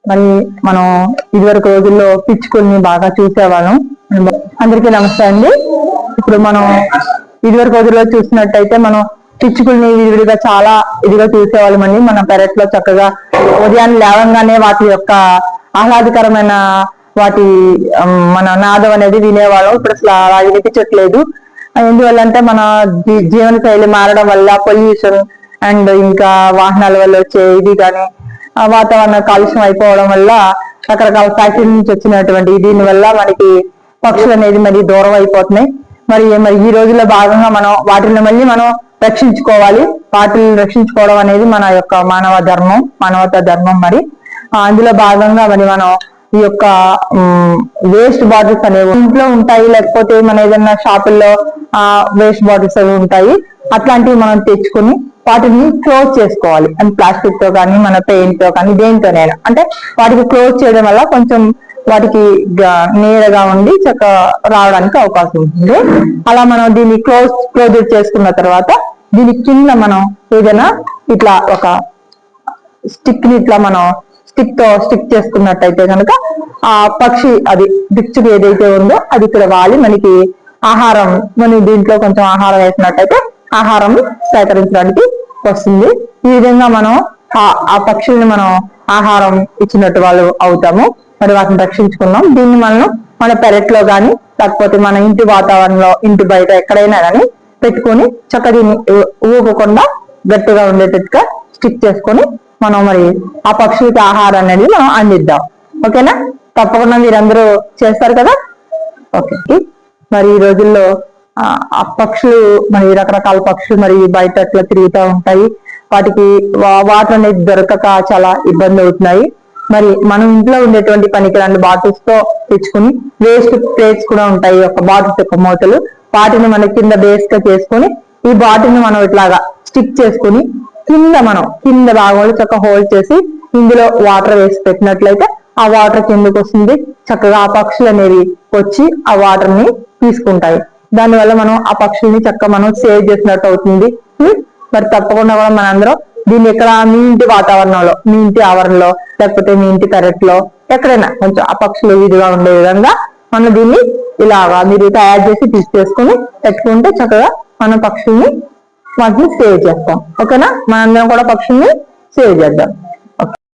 మరి మనం ఇదివరకు రోజుల్లో పిచ్చుకల్ని బాగా చూసేవాళ్ళం. అందరికీ నమస్తే అండి. ఇప్పుడు మనం ఇదివరకు రోజుల్లో చూసినట్టయితే మనం పిచ్చుకల్ని విడివిడిగా చాలా ఇదిగా చూసేవాళ్ళం అండి. మన పెరట్లో చక్కగా ఉదయాన్నే లేవంగానే వాటి యొక్క ఆహ్లాదకరమైన వాటి మన నాదం అనేది వినేవాళ్ళం. ఇప్పుడు అసలు అలా వినిపించట్లేదు. ఎందువల్లంటే మన జీవన శైలి మారడం వల్ల పొల్యూషన్ అండ్ ఇంకా వాహనాల వల్ల వచ్చే ఇది కానీ వాతావరణ కాలుష్యం అయిపోవడం వల్ల రకరకాల ఫ్యాక్టరీ నుంచి వచ్చినటువంటి దీని వల్ల మనకి పక్షులు అనేది మరి దూరం అయిపోతున్నాయి. మరి ఈ రోజుల్లో భాగంగా మనం వాటిని మళ్ళీ మనం రక్షించుకోవాలి. వాటిని రక్షించుకోవడం అనేది మన యొక్క మానవతా ధర్మం. మరి అందులో భాగంగా మరి మనం ఈ యొక్క వేస్ట్ బాటిల్స్ అనేవి ఇంట్లో ఉంటాయి, లేకపోతే మన ఏదైనా షాపుల్లో వేస్ట్ బాటిల్స్ అవి ఉంటాయి. అట్లాంటివి మనం తెచ్చుకొని వాటిని క్లోజ్ చేసుకోవాలి. అండ్ ప్లాస్టిక్ తో కానీ మన పెయింట్ తో కానీ దేనితోనైనా అంటే వాటికి క్లోజ్ చేయడం వల్ల కొంచెం వాటికి నీడగా ఉండి చక్కగా రావడానికి అవకాశం ఉంటుంది. అలా మనం దీన్ని క్లోజ్ చేసుకున్న తర్వాత దీని కింద మనం ఏదైనా ఇట్లా ఒక స్టిక్ ని ఇట్లా మనం స్టిక్ చేసుకున్నట్టయితే కనుక ఆ పక్షి అది పిచ్చుకు ఏదైతే ఉందో అది ఇక్కడ వాలి మనకి ఆహారం, మనం దీంట్లో కొంచెం ఆహారం వేసినట్టయితే ఆహారం సేకరించడానికి వస్తుంది. ఈ విధంగా మనం ఆ పక్షుల్ని మనం ఆహారం ఇచ్చినట్టు వాళ్ళు అవుతాము. మరి వాటిని రక్షించుకున్నాం. దీన్ని మనం మన పెరట్లో కానీ లేకపోతే మన ఇంటి వాతావరణంలో ఇంటి బయట ఎక్కడైనా కానీ పెట్టుకొని చక్కగా దీన్ని ఊగకుండా గట్టిగా ఉండేటట్టుగా స్టిక్ చేసుకొని మనం మరి ఆ పక్షులకి ఆహారం అనేది మనం అందిద్దాం. ఓకేనా? తప్పకుండా మీరందరూ చేస్తారు కదా. ఓకే. మరి ఈ రోజుల్లో ఆ పక్షులు మరి రకరకాల పక్షులు మరి బయట అట్లా తిరుగుతూ ఉంటాయి. వాటికి వాటర్ అనేది దొరకక చాలా ఇబ్బంది అవుతున్నాయి. మరి మనం ఇంట్లో ఉండేటువంటి పనికిరాని బాటిల్స్ తో తెచ్చుకుని వేస్ట్ ప్లేట్స్ కూడా ఉంటాయి, ఒక బాటిల్స్ యొక్క మూతలు, వాటిని మన కింద బేస్ గా చేసుకొని ఈ బాటిల్ ని మనం ఇట్లాగా స్టిక్ చేసుకుని కింద భాగంలో చక్కగా హోల్డ్ చేసి ఇందులో వాటర్ వేసి పెట్టినట్లయితే ఆ వాటర్ కిందకు వస్తుంది. చక్కగా ఆ పక్షులు అనేవి వచ్చి ఆ వాటర్ ని తీసుకుంటాయి. దానివల్ల మనం ఆ పక్షుల్ని చక్కగా మనం సేవ్ చేసినట్టు అవుతుంది. మరి తప్పకుండా కూడా మనందరం దీన్ని ఇక్కడ మీ ఇంటి వాతావరణంలో, మీ ఇంటి ఆవరణలో, లేకపోతే మీ ఇంటి పెరట్లో ఎక్కడైనా కొంచెం ఆ పక్షులు ఇదిగా ఉండే విధంగా మనం దీన్ని ఇలాగా మీరు తయారు చేసి తీసుకొని పెట్టుకుంటే చక్కగా మనం పక్షుల్ని వాటిని సేవ్ చేస్తాం. ఓకేనా? మనందరం కూడా పక్షుల్ని సేవ్ చేద్దాం.